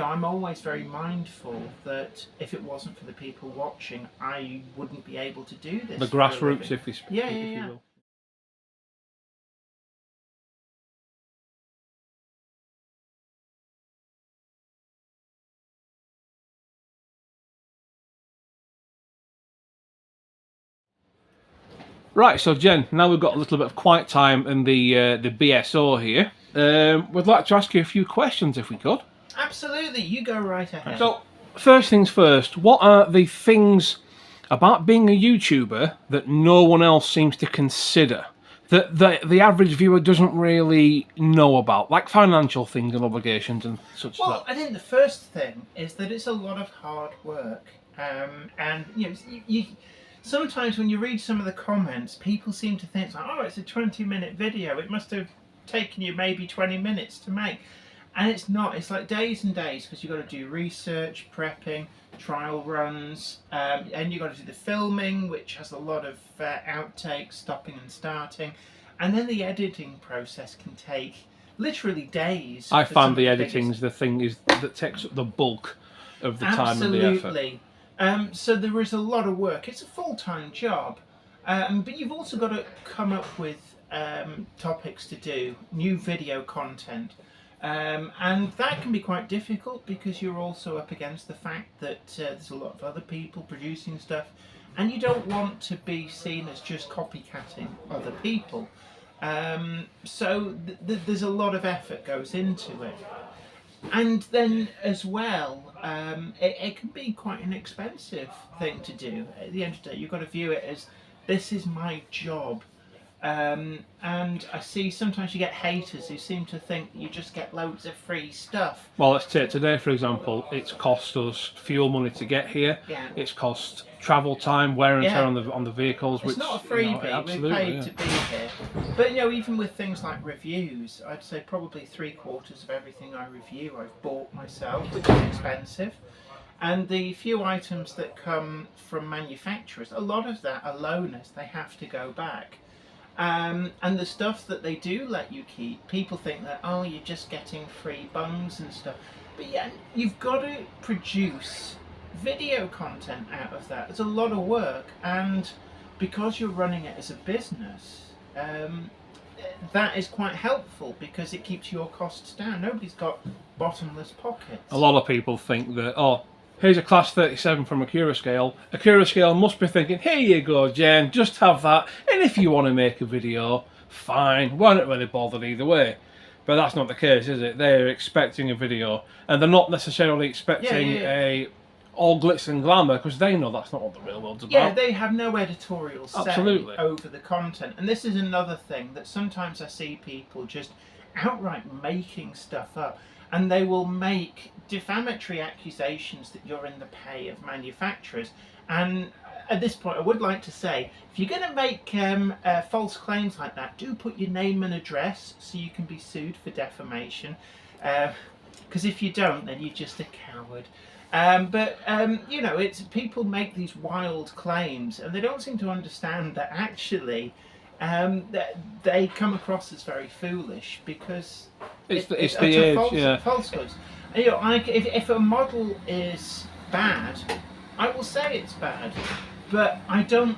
I'm always very mindful that if it wasn't for the people watching, I wouldn't be able to do this. The grassroots, if you will. Right, so Jen, now we've got a little bit of quiet time in the BSO here. We'd like to ask you a few questions if we could. Absolutely, you go right ahead. So, first things first, what are the things about being a YouTuber that no one else seems to consider? That the average viewer doesn't really know about, like financial things and obligations and such. Well, I think the first thing is that it's a lot of hard work, and you sometimes when you read some of the comments, people seem to think, oh, it's a 20-minute video. It must have taken you maybe 20 minutes to make. And it's not. It's like days and days because you've got to do research, prepping, trial runs, and you've got to do the filming, which has a lot of outtakes, stopping and starting. And then the editing process can take literally days. I find the editing's the thing that takes up the bulk of the time and the effort. Absolutely. So there is a lot of work. It's a full-time job, but you've also got to come up with topics to do, new video content, and that can be quite difficult because you're also up against the fact that there's a lot of other people producing stuff, and you don't want to be seen as just copycatting other people. So there's a lot of effort goes into it. And then as well, it can be quite an expensive thing to do. At the end of the day, you've got to view it as, this is my job. And I see sometimes you get haters who seem to think that you just get loads of free stuff. Well, let's take today, for example. It's cost us fuel money to get here. Yeah. It's cost travel time, wear and tear on the vehicles. It's not a freebie, we're paid to be here. But even with things like reviews, I'd say probably 3/4 of everything I review I've bought myself, which is expensive. And the few items that come from manufacturers, a lot of that are loaners, they have to go back. And the stuff that they do let you keep, people think that, oh, you're just getting free bungs and stuff. But yeah, you've got to produce video content out of that. It's a lot of work, and because you're running it as a business, that is quite helpful because it keeps your costs down. Nobody's got bottomless pockets. A lot of people think that, oh, here's a class 37 from Scale. Scale must be thinking, here you go, Jen, just have that. And if you want to make a video, fine. We're not really bothered either way. But that's not the case, is it? They're expecting a video, and they're not necessarily expecting a all glitz and glamour, because they know that's not what the real world's about. Yeah, they have no editorial say over the content. And this is another thing that sometimes I see people just outright making stuff up. And they will make defamatory accusations that you're in the pay of manufacturers. And at this point, I would like to say, if you're going to make false claims like that, do put your name and address so you can be sued for defamation. Because if you don't, then you're just a coward. It's people make these wild claims, and they don't seem to understand that actually that they come across as very foolish because it's the age, falsehoods. If a model is bad, I will say it's bad, but I don't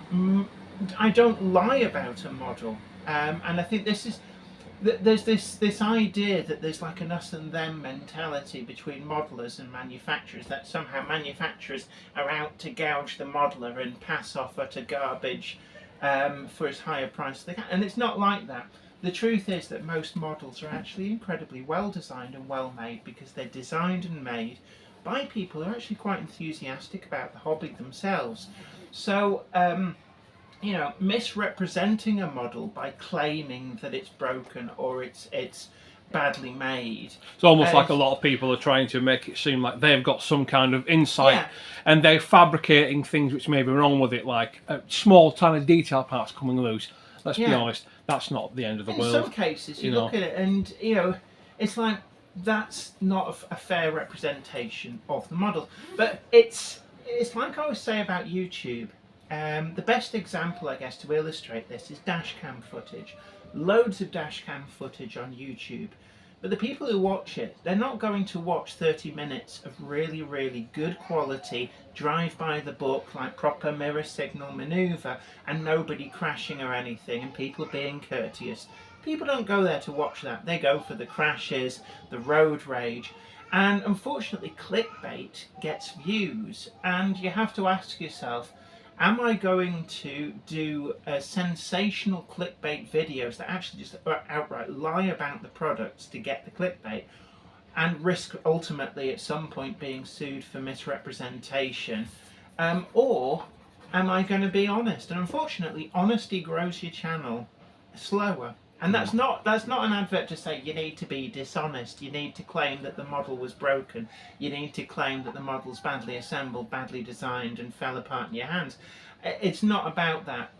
lie about a model. And I think there's this idea that there's like an us and them mentality between modelers and manufacturers, that somehow manufacturers are out to gouge the modeler and pass off utter garbage for as high a price as they can. And it's not like that. The truth is that most models are actually incredibly well designed and well made because they're designed and made by people who are actually quite enthusiastic about the hobby themselves. So misrepresenting a model by claiming that it's broken or it's badly made. It's almost like a lot of people are trying to make it seem like they've got some kind of insight, and they're fabricating things which may be wrong with it, like small tiny detail parts coming loose. Let's be honest, that's not the end of the world. In some cases, you look at it and it's like that's not a fair representation of the model. But it's like I always say about YouTube. The best example, I guess, to illustrate this is dash cam footage. Loads of dash cam footage on YouTube. But the people who watch it, they're not going to watch 30 minutes of really, really good quality, drive by the book, like proper mirror signal maneuver, and nobody crashing or anything, and people being courteous. People don't go there to watch that. They go for the crashes, the road rage. And unfortunately, clickbait gets views. And you have to ask yourself, am I going to do sensational clickbait videos that actually just outright lie about the products to get the clickbait and risk ultimately at some point being sued for misrepresentation? Or am I going to be honest? And unfortunately, honesty grows your channel slower. And that's not an advert to say you need to be dishonest. You need to claim that the model was broken. You need to claim that the model's badly assembled, badly designed, and fell apart in your hands. It's not about that.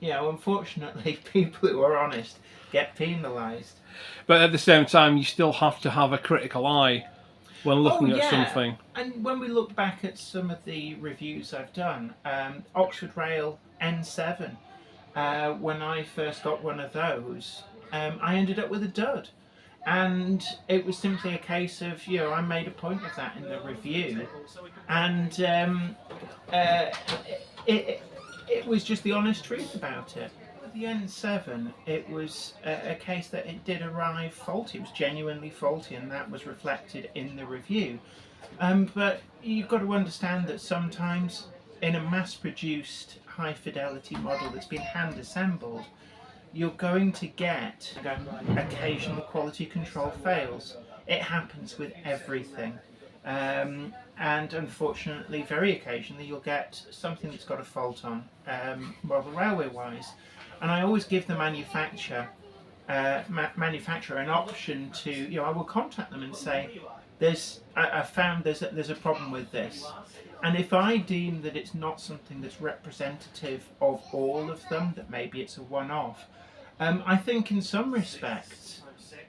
Unfortunately, people who are honest get penalised. But at the same time, you still have to have a critical eye when looking at something. And when we look back at some of the reviews I've done, Oxford Rail N7. When I first got one of those, I ended up with a dud. And it was simply a case of, I made a point of that in the review. And it was just the honest truth about it. With the N7, it was a case that it did arrive faulty. It was genuinely faulty, and that was reflected in the review. But you've got to understand that sometimes in a mass-produced high fidelity model that's been hand assembled, you're going to get occasional quality control fails. It happens with everything. And unfortunately, very occasionally, you'll get something that's got a fault on, model railway wise. And I always give the manufacturer an option to, I will contact them and say, I found there's a problem with this. And if I deem that it's not something that's representative of all of them, that maybe it's a one-off, I think in some respects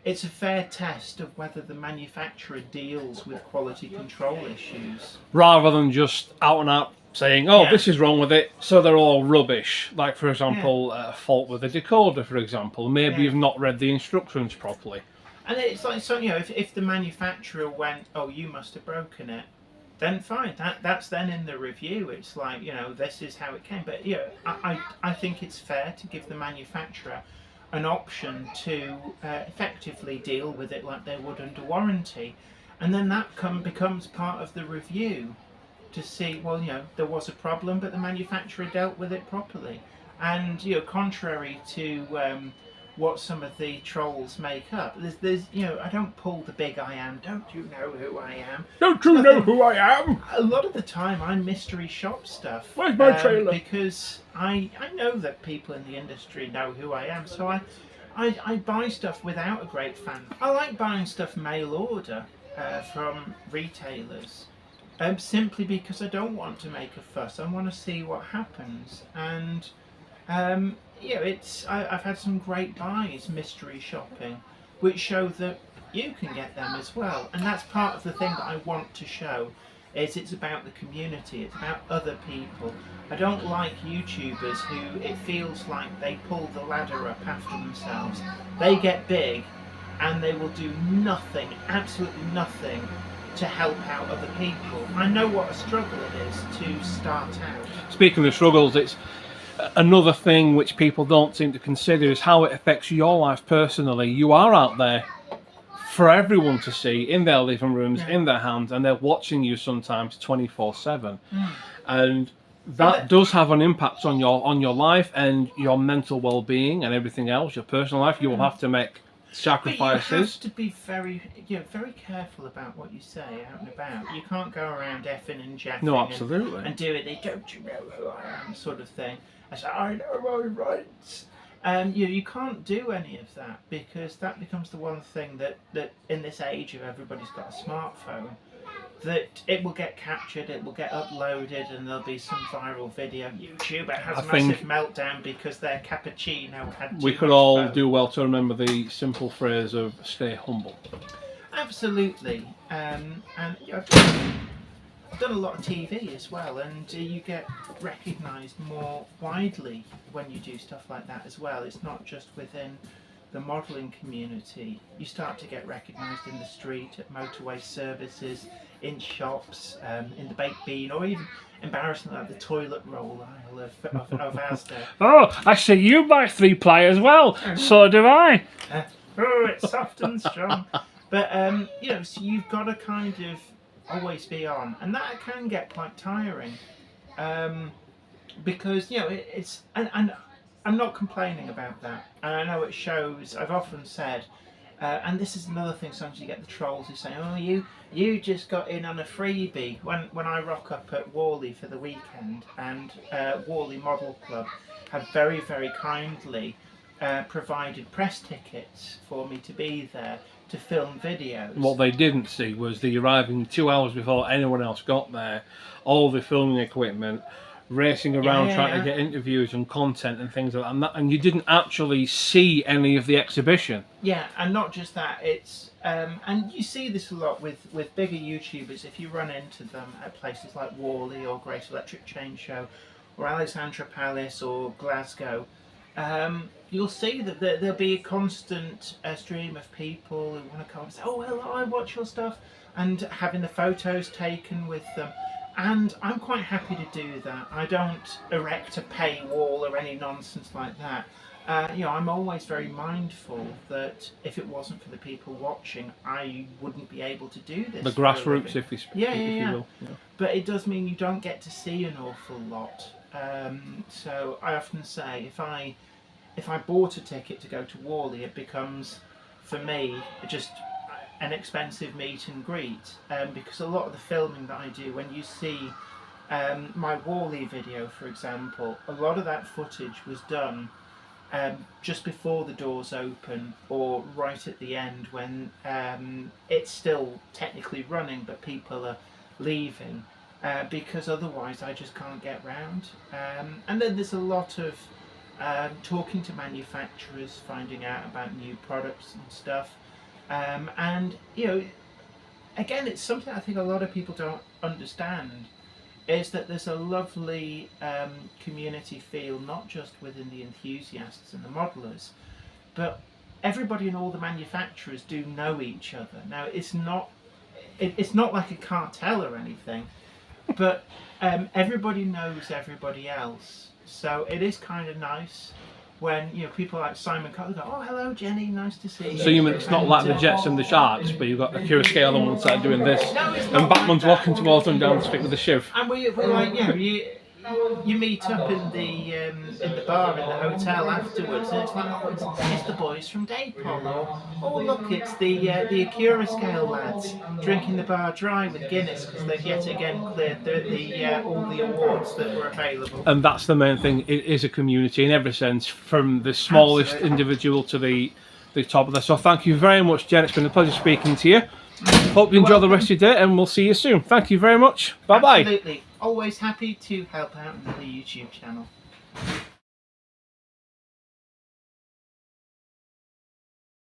it's a fair test of whether the manufacturer deals with quality control issues. Rather than just out and out saying, this is wrong with it, so they're all rubbish. Like, for example, a fault with a decoder, for example. Maybe you've not read the instructions properly. And it's like, so, if the manufacturer went, you must have broken it, then fine, that's then in the review. It's like, this is how it came. But I think it's fair to give the manufacturer an option to effectively deal with it like they would under warranty, and then that becomes part of the review to see, there was a problem, but the manufacturer dealt with it properly. And contrary to what some of the trolls make up, there's I don't pull the big I am. Don't you know who I am? Don't you know who I am? A lot of the time I mystery shop stuff. Where's my trailer? Because I know that people in the industry know who I am, so I buy stuff without a great fan. I like buying stuff mail order from retailers, simply because I don't want to make a fuss. I want to see what happens. And I've had some great buys mystery shopping, which show that you can get them as well. And that's part of the thing that I want to show, is it's about the community, it's about other people. I don't like YouTubers who it feels like they pull the ladder up after themselves. They get big and they will do nothing, absolutely nothing, to help out other people. I know what a struggle it is to start out. Speaking of struggles, it's another thing which people don't seem to consider is how it affects your life personally. You are out there for everyone to see, in their living rooms, in their hands, and they're watching you sometimes 24/7. And that does have an impact on your life and your mental well-being and everything else, your personal life. You will have to make sacrifices. But you have to be very careful about what you say out and about. You can't go around effing and jeffing. No, absolutely. And do it. They don't you know who I am, sort of thing. I say, I know my rights. And you can't do any of that, because that becomes the one thing that in this age of everybody's got a smartphone, that it will get captured, it will get uploaded, and there'll be some viral video. YouTuber has a massive meltdown because their cappuccino had too we could much all phone. do well to remember the simple phrase of stay humble. Absolutely. And I've done a lot of TV as well, and you get recognised more widely when you do stuff like that as well. It's not just within the modelling community, you start to get recognised in the street, at motorway services, in shops, in the baked bean, or even embarrassingly like the toilet roll aisle of Asda. Oh, I see you buy 3-ply as well. So do I. Oh, it's soft and strong. But you know, so you've got to kind of always be on, and that can get quite tiring, because you know it's and I'm not complaining about that, and I know it shows. I've often said, and this is another thing. Sometimes you get the trolls who say, "Oh, you just got in on a freebie." When I rock up at Worley for the weekend, and Worley Model Club have very, very kindly provided press tickets for me to be there to film videos. What they didn't see was the arriving 2 hours before anyone else got there, all the filming equipment, racing around trying to get interviews and content and things like that, and you didn't actually see any of the exhibition. Yeah, and not just that, it's and you see this a lot with bigger YouTubers. If you run into them at places like Worley or Great Electric Chain Show or Alexandra Palace or Glasgow, you'll see that there'll be a constant stream of people who want to come and say, "Oh, hello, I watch your stuff," and having the photos taken with them. And I'm quite happy to do that. I don't erect a paywall or any nonsense like that. You know, I'm always very mindful that if it wasn't for the people watching, I wouldn't be able to do this. The grassroots, if you will. Yeah. But it does mean you don't get to see an awful lot. So I often say, if I bought a ticket to go to Worley, it becomes, for me, just an expensive meet and greet, because a lot of the filming that I do, when you see my Worley video, for example, a lot of that footage was done just before the doors open or right at the end when it's still technically running but people are leaving, because otherwise I just can't get round. And then there's a lot of talking to manufacturers, finding out about new products and stuff. And you know, again, it's something I think a lot of people don't understand, is that there's a lovely community feel, not just within the enthusiasts and the modelers, but everybody and all the manufacturers do know each other. Now, it's not like a cartel or anything, but everybody knows everybody else. So it is kind of nice when, you know, people like Simon Cutler go, "Oh, hello, Jenny, nice to see you." So you mean it's not like the Jets and the Sharks, but you've got Akira Scale on one side doing this, and Batman's walking towards them down the street with a shiv. And we're like, you know, you meet up in the bar in the hotel afterwards, and it's like, "Oh, it's the boys from Daypol," or "Oh, look, it's the Akira Scale lads drinking the bar dry with Guinness because they've yet again cleared all the awards that were available." And that's the main thing. It is a community in every sense, from the smallest individual to the top of that. So thank you very much, Jen. It's been a pleasure speaking to you. Hope you enjoy the rest of your day, and we'll see you soon. Thank you very much. Bye bye. Absolutely. Always happy to help out on the YouTube channel.